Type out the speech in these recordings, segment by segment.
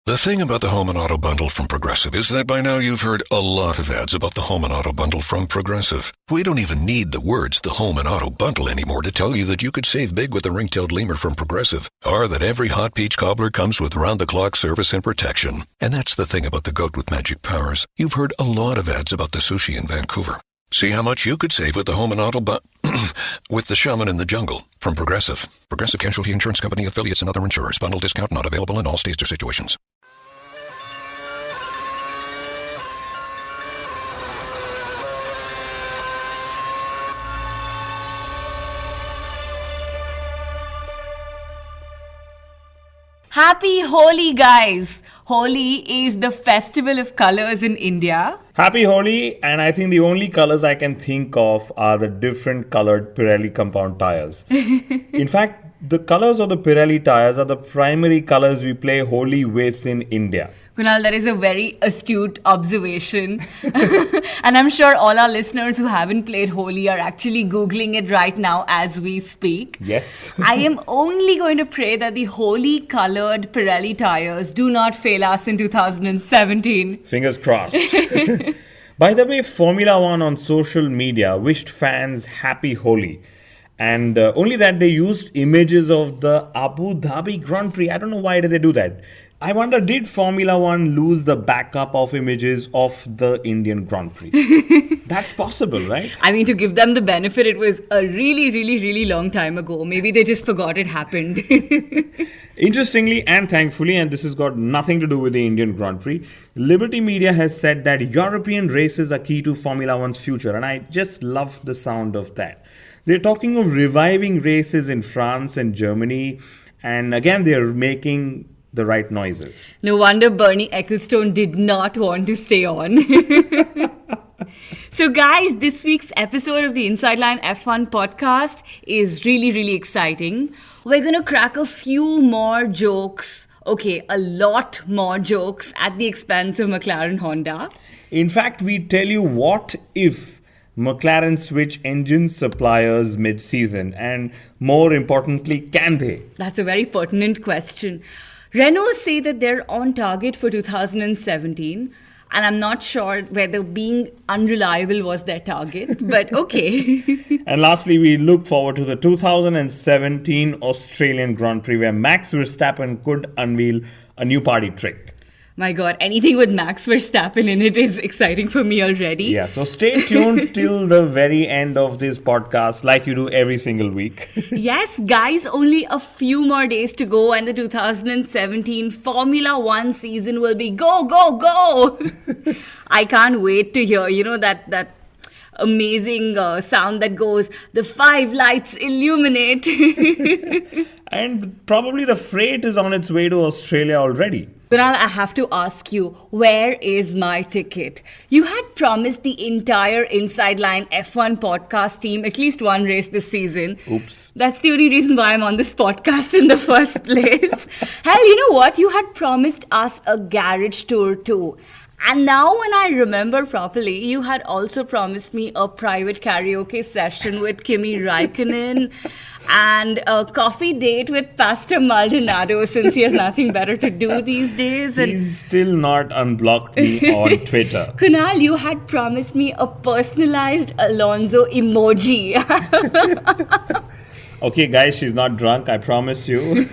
The thing about the Home and Auto Bundle from Progressive is that by now you've heard a lot of ads about the Home and Auto Bundle from Progressive. We don't even need the words the Home and Auto Bundle anymore to tell you that you could save big with the ring-tailed lemur from Progressive, or that every hot peach cobbler comes with round-the-clock service and protection. And that's the thing about the goat with magic powers. You've heard a lot of ads about the sushi in Vancouver. See how much you could save with the Home and Auto with the Shaman in the Jungle from Progressive. Progressive Casualty Insurance Company, affiliates, and other insurers. Bundle discount not available in all states or situations. Happy Holi, guys! Holi is the festival of colors in India. Happy Holi, and I think the only colors I can think of are the different colored Pirelli compound tires. In fact, the colors of the Pirelli tires are the primary colors we play Holi with in India. Kunal, that is a very astute observation. And I'm sure all our listeners who haven't played Holi are actually Googling it right now as we speak. Yes. I am only going to pray that the Holi-colored Pirelli tires do not fail us in 2017. Fingers crossed. By the way, Formula One on social media wished fans happy Holi. And only that they used images of the Abu Dhabi Grand Prix. I don't know why did they do that. I wonder, did Formula One lose the backup of images of the Indian Grand Prix? That's possible, right? I mean, to give them the benefit, it was a really long time ago. Maybe they just forgot it happened. Interestingly and thankfully, and this has got nothing to do with the Indian Grand Prix, Liberty Media has said that European races are key to Formula One's future, and I just love the sound of that. They're talking of reviving races in France and Germany, and again, they're making the right noises. No wonder Bernie Ecclestone did not want to stay on. So guys, this week's episode of the Inside Line F1 podcast is really exciting. We're going to crack a few more jokes. Okay, a lot more jokes at the expense of McLaren-Honda. In fact, we tell you what if McLaren switch engine suppliers mid-season, and more importantly, can they? That's a very pertinent question. Renault say that they're on target for 2017, and I'm not sure whether being unreliable was their target, but okay. And lastly, we look forward to the 2017 Australian Grand Prix, where Max Verstappen could unveil a new party trick. My God, anything with Max Verstappen in it is exciting for me already. Yeah, so stay tuned till the very end of this podcast, like you do every single week. Yes, guys, only a few more days to go, and the 2017 Formula One season will be go! I can't wait to hear, that amazing sound that goes, the 5 lights illuminate. And probably the freight is on its way to Australia already. Kunal, I have to ask you, where is my ticket? You had promised the entire Inside Line F1 podcast team at least one race this season. Oops. That's the only reason why I'm on this podcast in the first place. Hell, you know what? You had promised us a garage tour too. And now when I remember properly, you had also promised me a private karaoke session with Kimi Raikkonen and a coffee date with Pastor Maldonado, since he has nothing better to do these days. And he's still not unblocked me on Twitter. Kunal, you had promised me a personalized Alonso emoji. Okay, guys, she's not drunk, I promise you.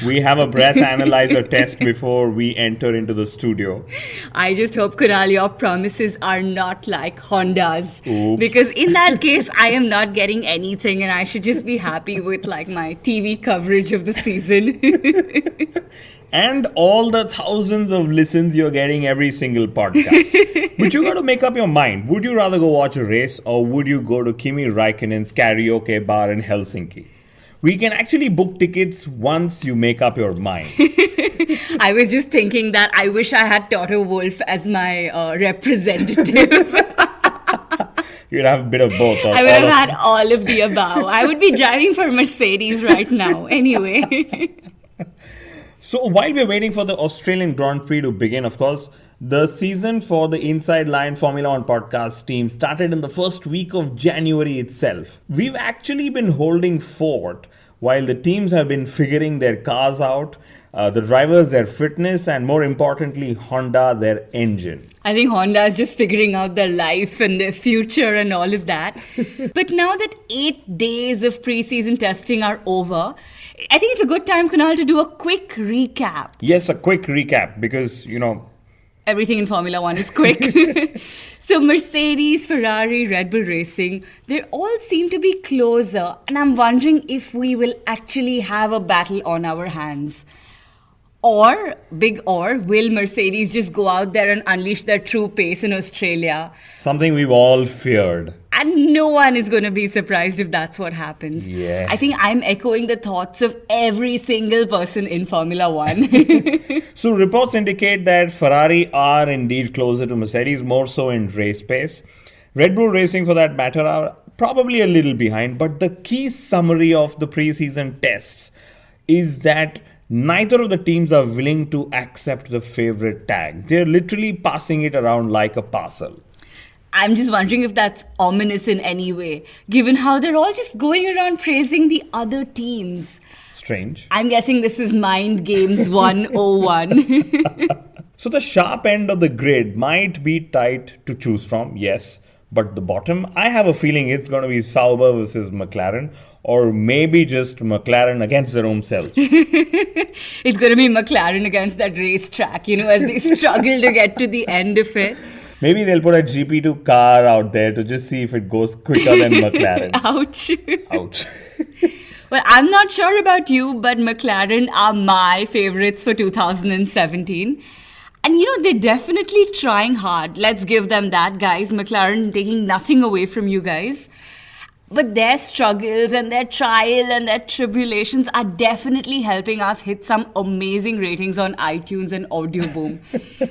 We have a breath analyzer test before we enter into the studio. I just hope, Kunal, your promises are not like Honda's. Oops. Because in that case, I am not getting anything and I should just be happy with like my TV coverage of the season. And all the thousands of listens you're getting every single podcast. But you got to make up your mind. Would you rather go watch a race, or would you go to Kimi Raikkonen's karaoke bar in Helsinki? We can actually book tickets once you make up your mind. I was just thinking that I wish I had Toto Wolff as my representative. You'd have a bit of both. I would have had all of the above. I would be driving for Mercedes right now. Anyway. So while we're waiting for the Australian Grand Prix to begin, of course, the season for the Inside Line Formula One podcast team started in the first week of January itself. We've actually been holding fort while the teams have been figuring their cars out. the drivers, their fitness, and more importantly, Honda, their engine. I think Honda is just figuring out their life and their future and all of that. But now that 8 days of pre-season testing are over, I think it's a good time, Kunal, to do a quick recap. Yes, a quick recap because, Everything in Formula One is quick. So Mercedes, Ferrari, Red Bull Racing, they all seem to be closer. And I'm wondering if we will actually have a battle on our hands. Or, will Mercedes just go out there and unleash their true pace in Australia? Something we've all feared. And no one is going to be surprised if that's what happens. Yeah. I think I'm echoing the thoughts of every single person in Formula One. So reports indicate that Ferrari are indeed closer to Mercedes, more so in race pace. Red Bull Racing, for that matter, are probably a little behind. But the key summary of the preseason tests is that neither of the teams are willing to accept the favorite tag. They're literally passing it around like a parcel. I'm just wondering if that's ominous in any way, given how they're all just going around praising the other teams. Strange. I'm guessing this is Mind Games 101. So the sharp end of the grid might be tight to choose from, yes. But the bottom, I have a feeling it's going to be Sauber versus McLaren, or maybe just McLaren against their own self. It's going to be McLaren against that racetrack, as they struggle to get to the end of it. Maybe they'll put a GP2 car out there to just see if it goes quicker than McLaren. Ouch. Ouch. Well, I'm not sure about you, but McLaren are my favorites for 2017. And they're definitely trying hard. Let's give them that, guys. McLaren taking nothing away from you guys. But their struggles and their trial and their tribulations are definitely helping us hit some amazing ratings on iTunes and Audio Boom.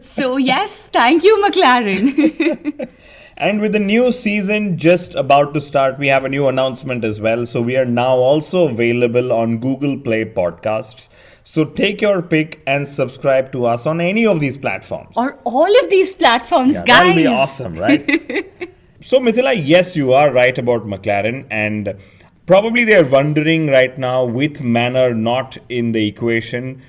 So yes, thank you, McLaren. And with the new season just about to start, we have a new announcement as well. So we are now also available on Google Play Podcasts. So take your pick and subscribe to us on any of these platforms. Or all of these platforms, guys. That would be awesome, right? So Mithila, yes, you are right about McLaren, and probably they're wondering right now, with Manor not in the equation,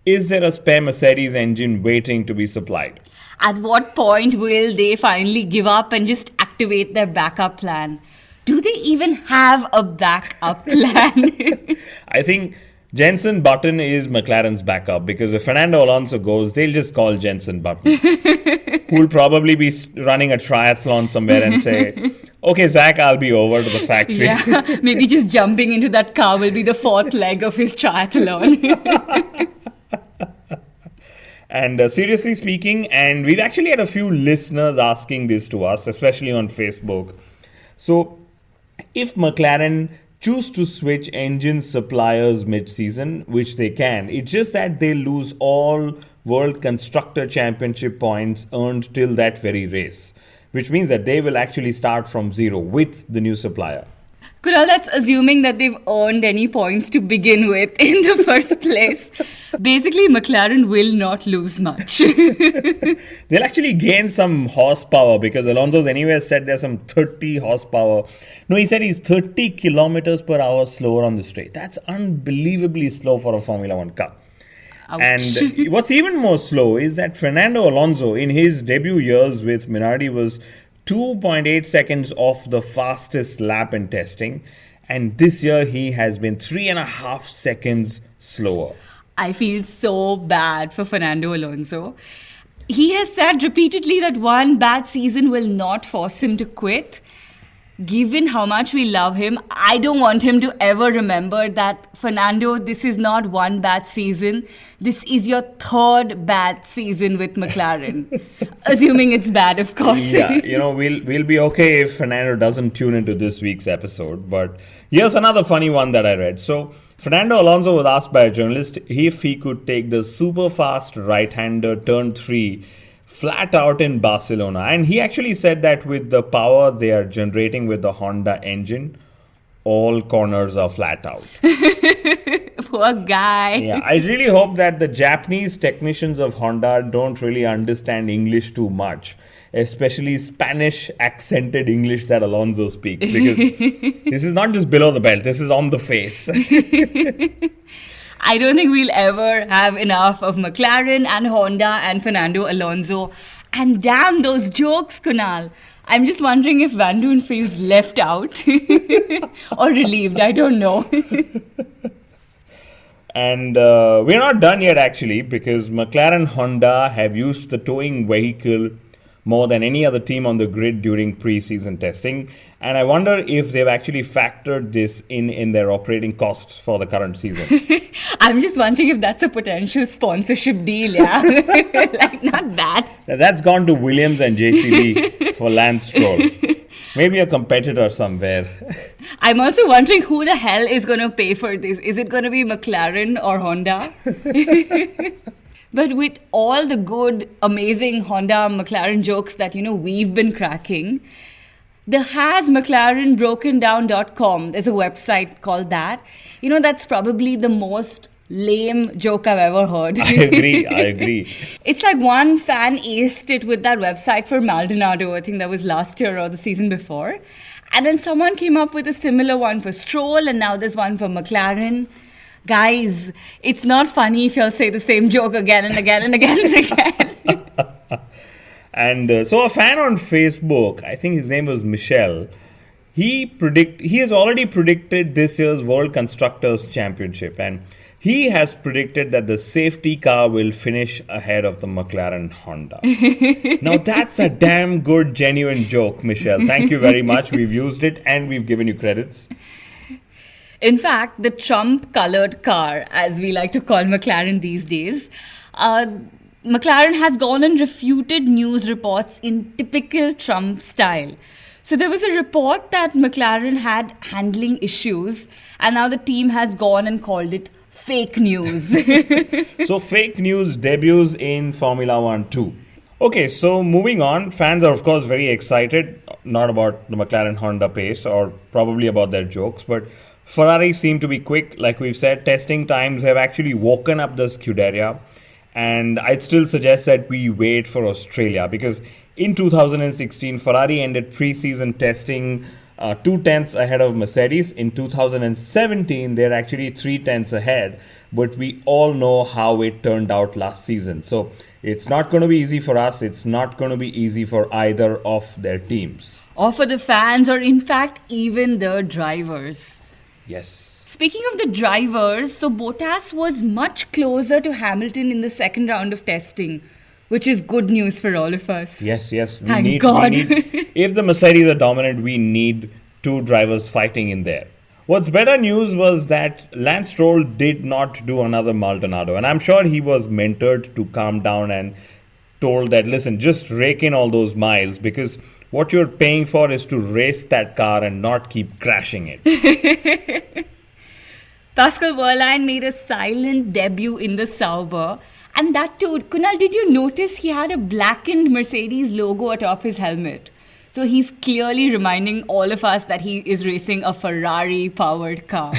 is there a spare Mercedes engine waiting to be supplied? At what point will they finally give up and just activate their backup plan? Do they even have a backup plan? I think Jenson Button is McLaren's backup, because if Fernando Alonso goes, they'll just call Jenson Button, who will probably be running a triathlon somewhere and say, okay, Zach, I'll be over to the factory. Yeah, maybe just jumping into that car will be the fourth leg of his triathlon. And seriously speaking, and we've actually had a few listeners asking this to us, especially on Facebook. So if McLaren choose to switch engine suppliers mid-season, which they can, it's just that they lose all World Constructor Championship points earned till that very race, which means that they will actually start from zero with the new supplier. Kunal, that's assuming that they've earned any points to begin with in the first place. Basically, McLaren will not lose much. They'll actually gain some horsepower, because Alonso's anyway said there's some 30 horsepower. No, he said he's 30 kilometers per hour slower on the straight. That's unbelievably slow for a Formula One car. Ouch. And what's even more slow is that Fernando Alonso, in his debut years with Minardi, was 2.8 seconds off the fastest lap in testing. And this year he has been 3.5 seconds slower. I feel so bad for Fernando Alonso. He has said repeatedly that one bad season will not force him to quit. Given how much we love him, I don't want him to ever remember that, Fernando, this is not one bad season. This is your third bad season with McLaren. Assuming it's bad, of course. Yeah, we'll be okay if Fernando doesn't tune into this week's episode. But here's another funny one that I read. So Fernando Alonso was asked by a journalist if he could take the super fast right-hander turn 3 flat out in Barcelona. And he actually said that with the power they are generating with the Honda engine, all corners are flat out. Poor guy. Yeah, I really hope that the Japanese technicians of Honda don't really understand English too much, especially Spanish accented English that Alonso speaks, because this is not just below the belt, this is on the face. I don't think we'll ever have enough of McLaren and Honda and Fernando Alonso. And damn those jokes, Kunal. I'm just wondering if Van Doon feels left out or relieved. I don't know. And we're not done yet, actually, because McLaren-Honda have used the towing vehicle more than any other team on the grid during pre-season testing. And I wonder if they've actually factored this in their operating costs for the current season. I'm just wondering if that's a potential sponsorship deal, yeah? Like, not bad. Now, that's gone to Williams and JCB for Lance Stroll. Maybe a competitor somewhere. I'm also wondering who the hell is going to pay for this. Is it going to be McLaren or Honda? But with all the good, amazing Honda McLaren jokes that, we've been cracking, the hasmclarenbrokendown.com, there's a website called that. That's probably the most lame joke I've ever heard. I agree. It's like one fan aced it with that website for Maldonado. I think that was last year or the season before. And then someone came up with a similar one for Stroll, and now there's one for McLaren. Guys, it's not funny if you'll say the same joke again and again and again and again. And so a fan on Facebook, I think his name was Michel, he has already predicted this year's World Constructors' Championship, and he has predicted that the safety car will finish ahead of the McLaren-Honda. Now that's a damn good, genuine joke, Michel. Thank you very much. We've used it and we've given you credits. In fact, the Trump-colored car, as we like to call McLaren these days, McLaren has gone and refuted news reports in typical Trump style. So there was a report that McLaren had handling issues, and now the team has gone and called it fake news. So fake news debuts in Formula 1 too. Okay, so moving on, fans are of course very excited, not about the McLaren-Honda pace or probably about their jokes, but Ferrari seem to be quick. Like we've said, testing times have actually woken up the Scuderia. And I'd still suggest that we wait for Australia, because in 2016, Ferrari ended pre-season testing 2/10 ahead of Mercedes. In 2017, they're actually 3/10 ahead. But we all know how it turned out last season. So it's not going to be easy for us. It's not going to be easy for either of their teams. Or for the fans, or in fact, even the drivers. Yes. Speaking of the drivers, so Bottas was much closer to Hamilton in the second round of testing, which is good news for all of us. Yes. Thank God. If the Mercedes are dominant, we need two drivers fighting in there. What's better news was that Lance Stroll did not do another Maldonado. And I'm sure he was mentored to calm down and told that, listen, just rake in all those miles, because what you're paying for is to race that car and not keep crashing it. Pascal Wehrlein made a silent debut in the Sauber. And that too, Kunal, did you notice he had a blackened Mercedes logo atop his helmet? So he's clearly reminding all of us that he is racing a Ferrari-powered car.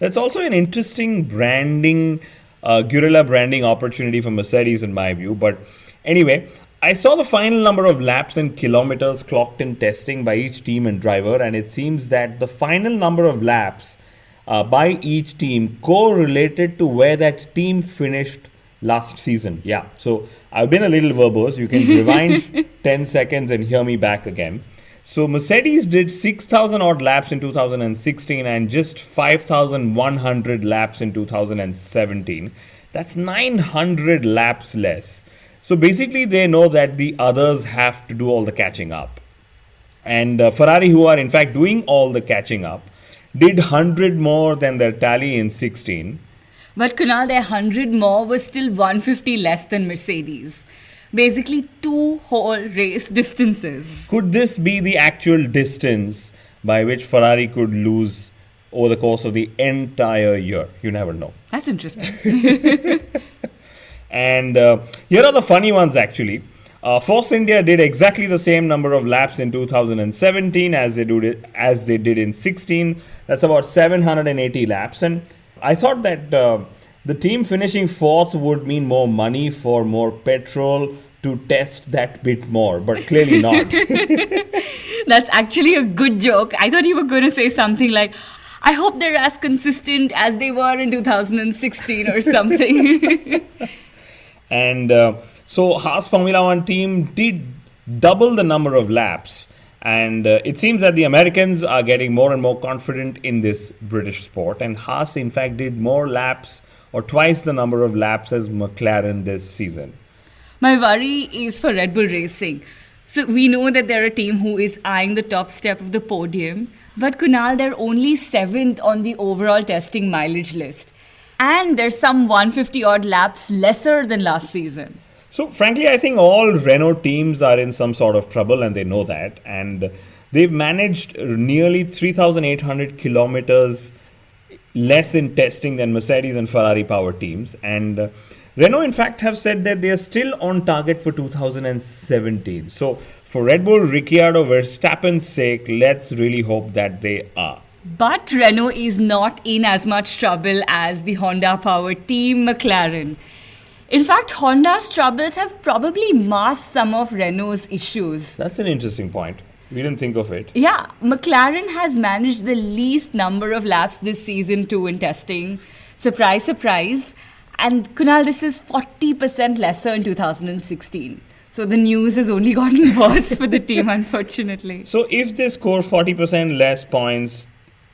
That's also an interesting branding, guerrilla branding opportunity for Mercedes in my view. But anyway, I saw the final number of laps and kilometers clocked in testing by each team and driver. And it seems that the final number of laps by each team correlated to where that team finished last season. Yeah, so I've been a little verbose. You can rewind 10 seconds and hear me back again. So Mercedes did 6,000 odd laps in 2016 and just 5,100 laps in 2017. That's 900 laps less. So basically they know that the others have to do all the catching up. And Ferrari, who are in fact doing all the catching up, did 100 more than their tally in 16. But Kunal, their 100 more was still 150 less than Mercedes. Basically 2 whole race distances. Could this be the actual distance by which Ferrari could lose over the course of the entire year? You never know. That's interesting. And here are the funny ones actually. Force India did exactly the same number of laps in 2017 as they did in 16. That's about 780 laps. And I thought that the team finishing fourth would mean more money for more petrol to test that bit more, but clearly not. That's actually a good joke. I thought you were going to say something like, I hope they're as consistent as they were in 2016 or something. And so Haas Formula One team did double the number of laps. And it seems that the Americans are getting more and more confident in this British sport. And Haas, in fact, did more laps or twice the number of laps as McLaren this season. My worry is for Red Bull Racing. So we know that they're a team who is eyeing the top step of the podium. But Kunal, they're only 7th on the overall testing mileage list. And there's some 150 odd laps lesser than last season. So, frankly, I think all Renault teams are in some sort of trouble and they know that. And they've managed nearly 3,800 kilometers less in testing than Mercedes and Ferrari power teams. And Renault, in fact, have said that they are still on target for 2017. So, for Red Bull, Ricciardo, Verstappen's sake, let's really hope that they are. But Renault is not in as much trouble as the Honda power team McLaren. In fact, Honda's troubles have probably masked some of Renault's issues. That's an interesting point. We didn't think of it. Yeah, McLaren has managed the least number of laps this season too in testing. Surprise, surprise. And Kunal, this is 40% lesser in 2016. So the news has only gotten worse for the team, unfortunately. So if they score 40% less points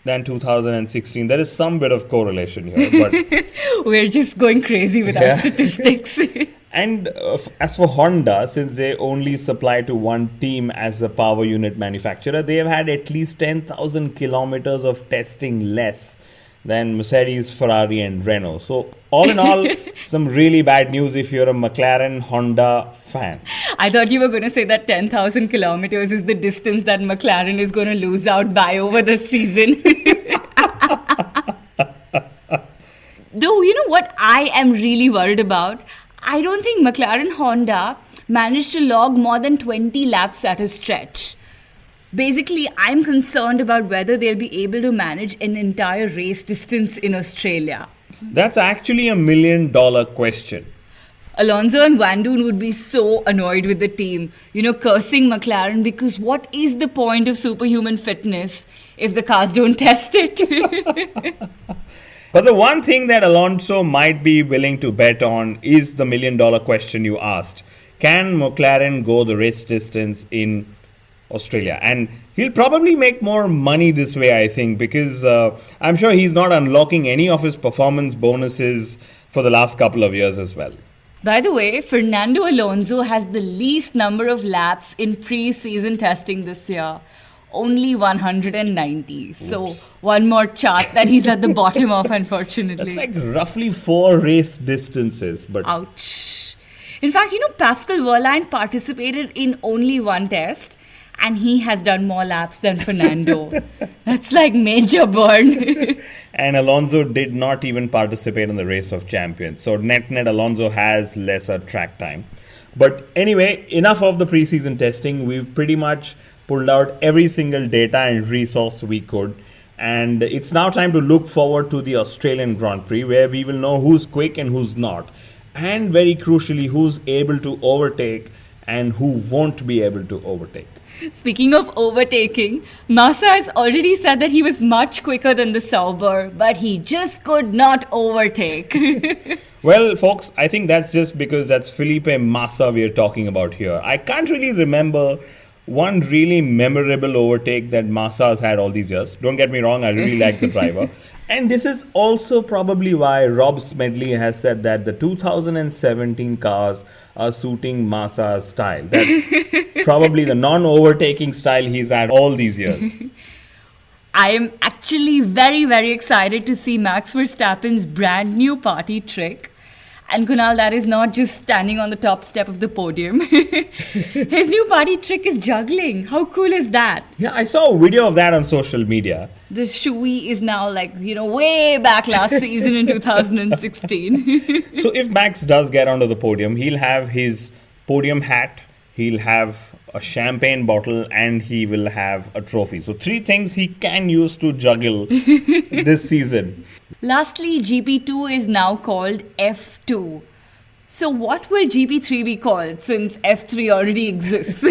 than 2016, there is some bit of correlation here. But we're just going crazy with our statistics. And as for Honda, since they only supply to one team as a power unit manufacturer, they have had at least 10,000 kilometers of testing less than Mercedes, Ferrari and Renault. So all in all, some really bad news if you're a McLaren-Honda fan. I thought you were going to say that 10,000 kilometers is the distance that McLaren is going to lose out by over the season. Though, you know what I am really worried about? I don't think McLaren-Honda managed to log more than 20 laps at a stretch. Basically, I'm concerned about whether they'll be able to manage an entire race distance in Australia. That's actually $1 million question. Alonso and Van Doon would be so annoyed with the team, cursing McLaren because what is the point of superhuman fitness if the cars don't test it? But the one thing that Alonso might be willing to bet on is the $1 million question you asked. Can McLaren go the race distance in Australia? And he'll probably make more money this way, I think, because I'm sure he's not unlocking any of his performance bonuses for the last couple of years as well. By the way, Fernando Alonso has the least number of laps in pre-season testing this year. Only 190. Oops. So one more chart that he's at the bottom of, unfortunately. That's like roughly 4 race distances. But ouch. In fact, Pascal Wehrlein participated in only one test. And he has done more laps than Fernando. That's like major burn. And Alonso did not even participate in the race of champions. So net Alonso has lesser track time. But anyway, enough of the preseason testing. We've pretty much pulled out every single data and resource we could. And it's now time to look forward to the Australian Grand Prix, where we will know who's quick and who's not. And very crucially, who's able to overtake and who won't be able to overtake. Speaking of overtaking, Massa has already said that he was much quicker than the Sauber, but he just could not overtake. Well, folks, I think that's just because that's Felipe Massa we're talking about here. I can't really remember one really memorable overtake that Massa has had all these years. Don't get me wrong, I really like the driver. And this is also probably why Rob Smedley has said that the 2017 cars are suiting Massa's style. That's probably the non-overtaking style he's had all these years. I am actually very, very excited to see Max Verstappen's brand new party trick. And Kunal, that is not just standing on the top step of the podium. His new party trick is juggling. How cool is that? Yeah, I saw a video of that on social media. The shoey is now way back last season in 2016. So if Max does get onto the podium, he'll have his podium hat, he'll have a champagne bottle, and he will have a trophy. So 3 things he can use to juggle this season. Lastly, GP2 is now called F2. So what will GP3 be called since F3 already exists?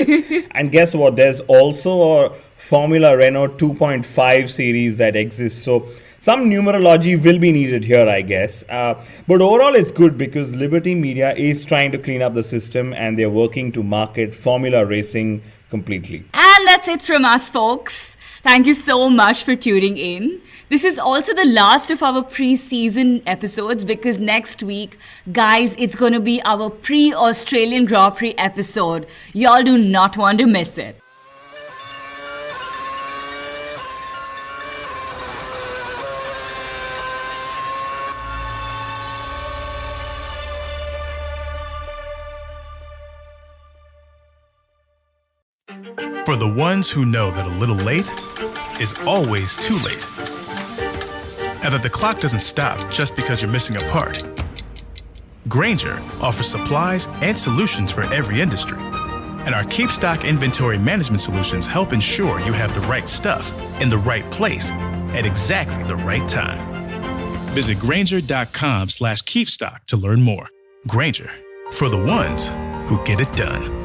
And guess what? There's also a Formula Renault 2.5 series that exists. So some numerology will be needed here, I guess. But overall, it's good because Liberty Media is trying to clean up the system and they're working to market Formula racing completely. And that's it from us, folks. Thank you so much for tuning in. This is also the last of our pre-season episodes because next week, guys, it's going to be our pre-Australian Grand Prix episode. Y'all do not want to miss it. For the ones who know that a little late is always too late, and that the clock doesn't stop just because you're missing a part, Grainger offers supplies and solutions for every industry. And our Keep Stock inventory management solutions help ensure you have the right stuff in the right place at exactly the right time. Visit Grainger.com/keepstock to learn more. Grainger, for the ones who get it done.